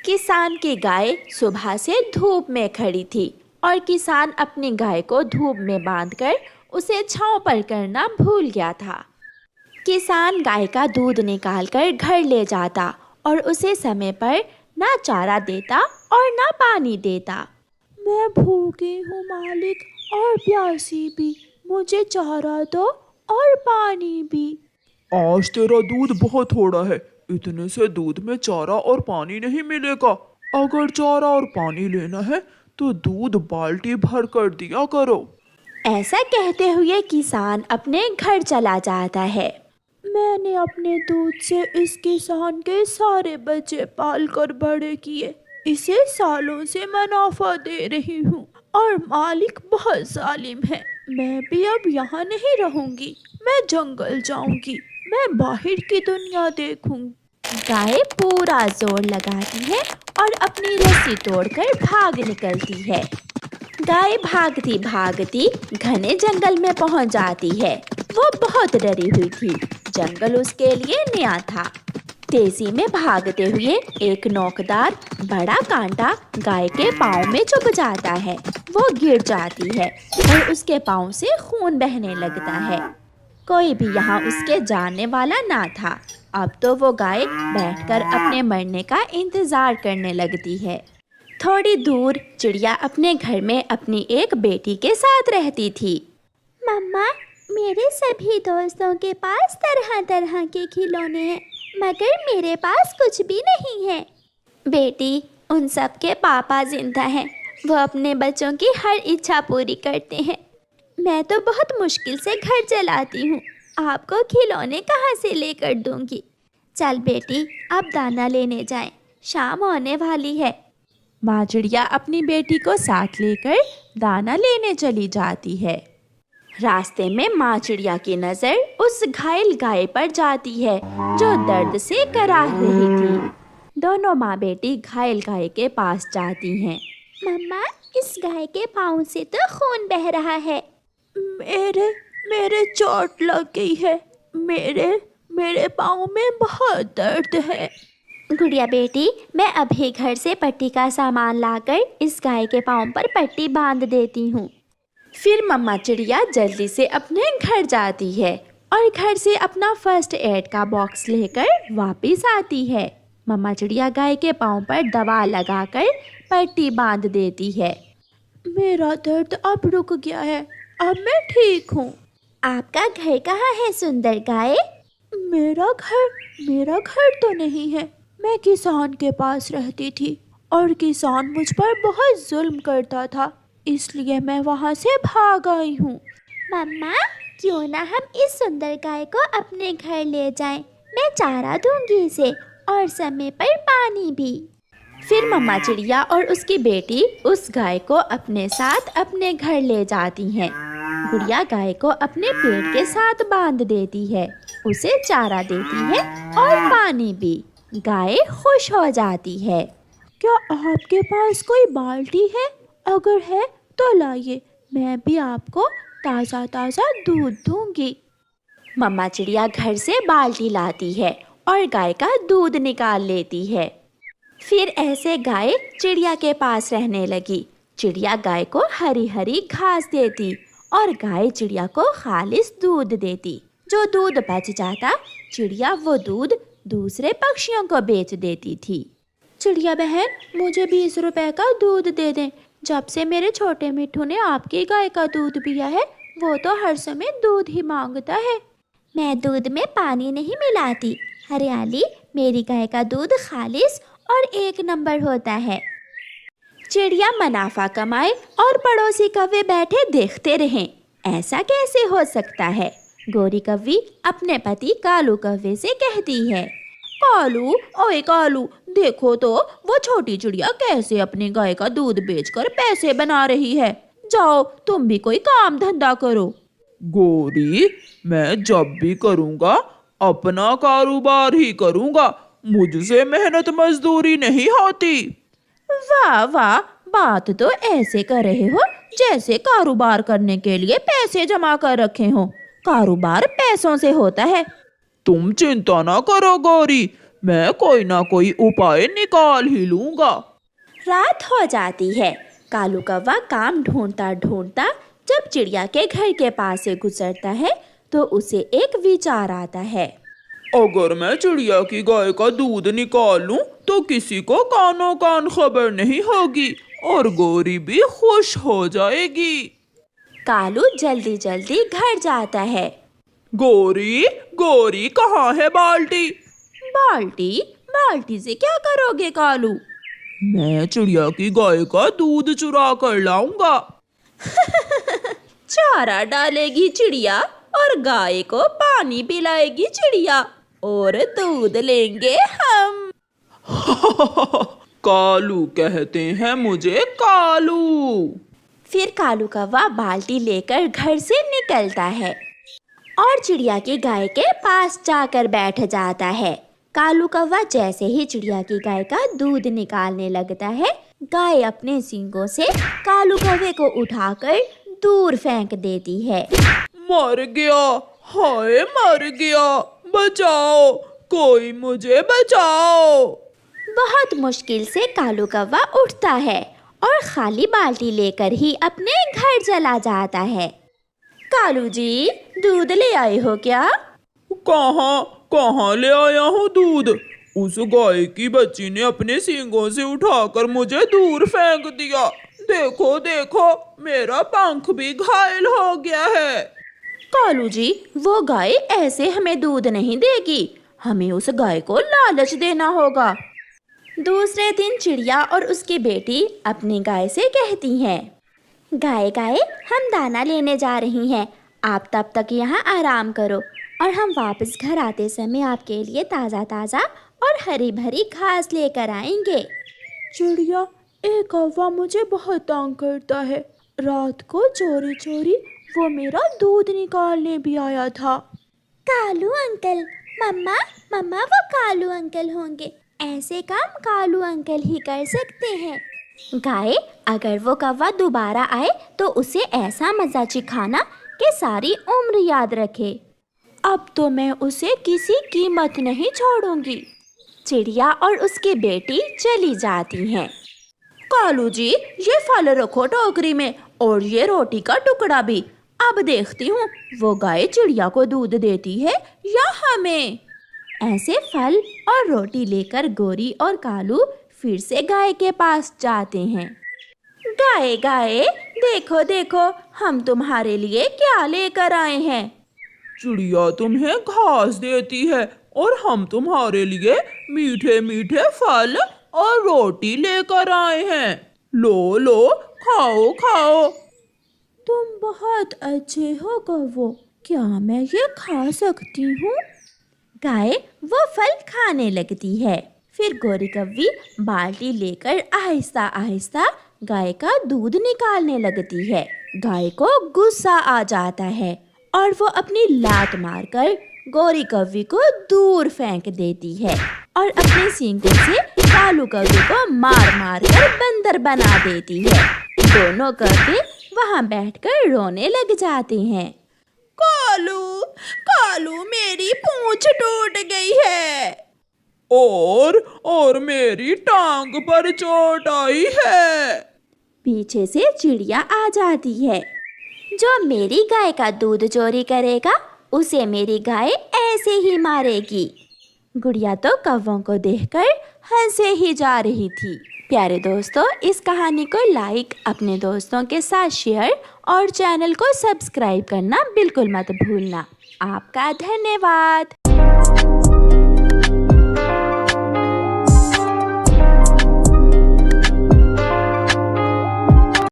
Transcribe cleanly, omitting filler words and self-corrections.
किसान की गाय सुबह से धूप में खड़ी थी और किसान अपनी गाय को धूप में बांधकर उसे छांव पर करना भूल गया था। किसान गाय का दूध निकालकर घर ले जाता और उसे समय पर ना चारा देता और ना पानी देता। मैं भूखी हूँ मालिक और प्यासी भी, मुझे चारा दो और पानी भी। आज तेरा दूध बहुत थोड़ा है, इतने से दूध में चारा और पानी नहीं मिलेगा। अगर चारा और पानी लेना है तो दूध बाल्टी भर कर दिया करो। ऐसा कहते हुए किसान अपने घर चला जाता है। मैंने अपने दूध से इस किसान के सारे बच्चे पाल कर बड़े किए, इसे सालों से मुनाफा दे रही हूँ और मालिक बहुत जालिम है। मैं भी अब यहाँ नहीं रहूंगी, मैं जंगल जाऊंगी, मैं बाहर की दुनिया देखूंगी। गाय पूरा जोर लगाती है और अपनी रस्सी तोड़कर भाग निकलती है। गाय भागती भागती घने जंगल में पहुंच जाती है। वो बहुत डरी हुई थी, जंगल उसके लिए नया था। तेजी में भागते हुए एक नोकदार बड़ा कांटा गाय के पाँव में चुभ जाता है। वो गिर जाती है और उसके पाँव से खून बहने लगता है। कोई भी यहाँ उसके जानने वाला ना था। अब तो वो गाय बैठकर अपने मरने का इंतजार करने लगती है। थोड़ी दूर चिड़िया अपने घर में अपनी एक बेटी के साथ रहती थी। मम्मा, मेरे सभी दोस्तों के पास तरह तरह के खिलौने हैं, मगर मेरे पास कुछ भी नहीं है। बेटी, उन सब के पापा जिंदा हैं। वो अपने बच्चों की हर इच्छा पूरी करते हैं। मैं तो बहुत मुश्किल से घर चलाती हूँ। आपको खिलौने कहाँ से लेकर दूंगी? चल बेटी, अब दाना लेने जाएं, शाम होने वाली है। माँ चिड़िया अपनी बेटी को साथ लेकर दाना लेने चली जाती है। रास्ते में माँ चिड़िया की नज़र उस घायल गाय पर जाती है जो दर्द से कराह रही थी। दोनों माँ बेटी घायल गाय के पास जाती हैं। मम्मा, इस गाय के पाँव से तो खून बह रहा है। मेरे चोट लग गई है। मेरे पाँव में बहुत दर्द है। गुड़िया बेटी, मैं अभी घर से पट्टी का सामान लाकर इस गाय के पाँव पर पट्टी बांध देती हूँ। फिर मम्मा चिड़िया जल्दी से अपने घर जाती है और घर से अपना फर्स्ट एड का बॉक्स लेकर वापस आती है। मम्मा चिड़िया गाय के पाँव पर दवा लगाकर पट्टी बांध देती है। मेरा दर्द अब रुक गया है, अब मैं ठीक हूँ। आपका घर कहाँ है सुंदर गाय? मेरा घर तो नहीं है। मैं किसान के पास रहती थी और किसान मुझ पर बहुत जुल्म करता था, इसलिए मैं वहाँ से भाग आई हूँ। मम्मा, क्यों ना हम इस सुंदर गाय को अपने घर ले जाएं? मैं चारा दूंगी इसे और समय पर पानी भी। फिर मम्मा चिड़िया और उसकी बेटी उस गाय को अपने साथ अपने घर ले जाती हैं। गुड़िया गाय को अपने पेट के साथ बांध देती है, उसे चारा देती है और पानी भी। गाय खुश हो जाती है। क्या आपके पास कोई बाल्टी है? अगर है तो लाइए, मैं भी आपको ताज़ा ताज़ा दूध दूंगी। मम्मा चिड़िया घर से बाल्टी लाती है और गाय का दूध निकाल लेती है। फिर ऐसे गाय चिड़िया के पास रहने लगी। चिड़िया गाय को हरी हरी घास देती और गाय चिड़िया को खालिस दूध देती। जो दूध बच जाता, चिड़िया वो दूध दूसरे पक्षियों को बेच देती थी। चिड़िया बहन, मुझे 20 रुपए का दूध दे दें। जब से मेरे छोटे मिट्ठू ने आपकी गाय का दूध पिया है, वो तो हर समय दूध ही मांगता है। मैं दूध में पानी नहीं मिलाती, हरियाली, मेरी गाय का दूध खालिस और 1 नंबर होता है। चिड़िया मुनाफा कमाए और पड़ोसी कौवे बैठे देखते रहें। ऐसा कैसे हो सकता है? गोरी कौवी अपने पति कालू कौवे से कहती है, कालू, ओए कालू, देखो तो वो छोटी चिड़िया कैसे अपनी गाय का दूध बेचकर पैसे बना रही है। जाओ, तुम भी कोई काम धंधा करो। गोरी, मैं जब भी करूँगा अपना कारोबार ही करूँगा, मुझसे मेहनत मजदूरी नहीं होती। वाह वाह, बात तो ऐसे कर रहे हो जैसे कारोबार करने के लिए पैसे जमा कर रखे हो। कारोबार पैसों से होता है। तुम चिंता ना करो गौरी, मैं कोई ना कोई उपाय निकाल ही लूंगा। रात हो जाती है। कालू कौवा काम ढूंढता ढूंढता जब चिड़िया के घर के पास से गुजरता है तो उसे एक विचार आता है। अगर मैं चिड़िया की गाय का दूध निकाल लूं तो किसी को कानो कान खबर नहीं होगी और गोरी भी खुश हो जाएगी। कालू जल्दी जल्दी घर जाता है। गोरी गोरी कहाँ है बाल्टी? बाल्टी? बाल्टी से क्या करोगे कालू? मैं चिड़िया की गाय का दूध चुरा कर लाऊंगा। चारा डालेगी चिड़िया और गाय को पानी पिलाएगी चिड़िया और दूध लेंगे हम। कालू कहते हैं मुझे कालू। फिर कालू कौवा बाल्टी लेकर घर से निकलता है और चिड़िया की गाय के पास जाकर बैठ जाता है। कालू कौवा जैसे ही चिड़िया की गाय का दूध निकालने लगता है, गाय अपने सींगों से कालू कौवे को उठाकर दूर फेंक देती है। मर गया, हाय मर गया, बचाओ, कोई मुझे बचाओ। बहुत मुश्किल से कालू कौवा उठता है और खाली बाल्टी लेकर ही अपने घर चला जाता है। कालू जी, दूध ले आए हो क्या? कहाँ ले आया हूँ दूध? उस गाय की बच्ची ने अपने सींगों से उठाकर मुझे दूर फेंक दिया। देखो देखो, मेरा पंख भी घायल हो गया है। कालू जी, वो गाय ऐसे हमें दूध नहीं देगी, हमें उस गाय को लालच देना होगा। दूसरे दिन चिड़िया और उसकी बेटी अपनी गाय से कहती हैं, गाय गाय, हम दाना लेने जा रही हैं, आप तब तक यहाँ आराम करो और हम वापस घर आते समय आपके लिए ताज़ा ताज़ा और हरी भरी घास लेकर आएंगे। चिड़िया, एक कौवा मुझे बहुत तंग करता है। रात को चोरी चोरी वो मेरा दूध निकालने भी आया था। कालू अंकल, मम्मा मम्मा वो कालू अंकल होंगे, ऐसे काम कालू अंकल ही कर सकते हैं। गाय, अगर वो कौवा दोबारा आए तो उसे ऐसा मज़ा चिखाना कि सारी उम्र याद रखे। अब तो मैं उसे किसी कीमत नहीं छोड़ूंगी। चिड़िया और उसकी बेटी चली जाती हैं। कालू जी, ये फल रखो टोकरी में और ये रोटी का टुकड़ा भी। अब देखती हूँ वो गाय चिड़िया को दूध देती है या हमें। ऐसे फल और रोटी लेकर गोरी और कालू फिर से गाय के पास जाते हैं। गाय गाय, देखो देखो, हम तुम्हारे लिए क्या लेकर आए हैं। चिड़िया तुम्हें घास देती है और हम तुम्हारे लिए मीठे मीठे फल और रोटी लेकर आए हैं। लो लो, खाओ खाओ। तुम बहुत अच्छे हो कौवो, क्या मैं ये खा सकती हूँ? गाय वो फल खाने लगती है। फिर गोरी कौवी बाल्टी लेकर आहिस्ता आहिस्ता गाय का दूध निकालने लगती है। गाय को गुस्सा आ जाता है और वो अपनी लात मारकर गोरी कौवी को दूर फेंक देती है और अपने सींगों से कालू कौवे को मार मार कर बंदर बना देती है। दोनों कौवे वहाँ बैठकर रोने लग जाते हैं। कालू कालू, मेरी पूंछ टूट गई है और मेरी टांग पर चोट आई है। पीछे से चिड़िया आ जाती है। जो मेरी गाय का दूध चोरी करेगा उसे मेरी गाय ऐसे ही मारेगी। गुड़िया तो कौवों को देखकर हंसे ही जा रही थी। प्यारे दोस्तों, इस कहानी को लाइक, अपने दोस्तों के साथ शेयर और चैनल को सब्सक्राइब करना बिल्कुल मत भूलना। आपका धन्यवाद।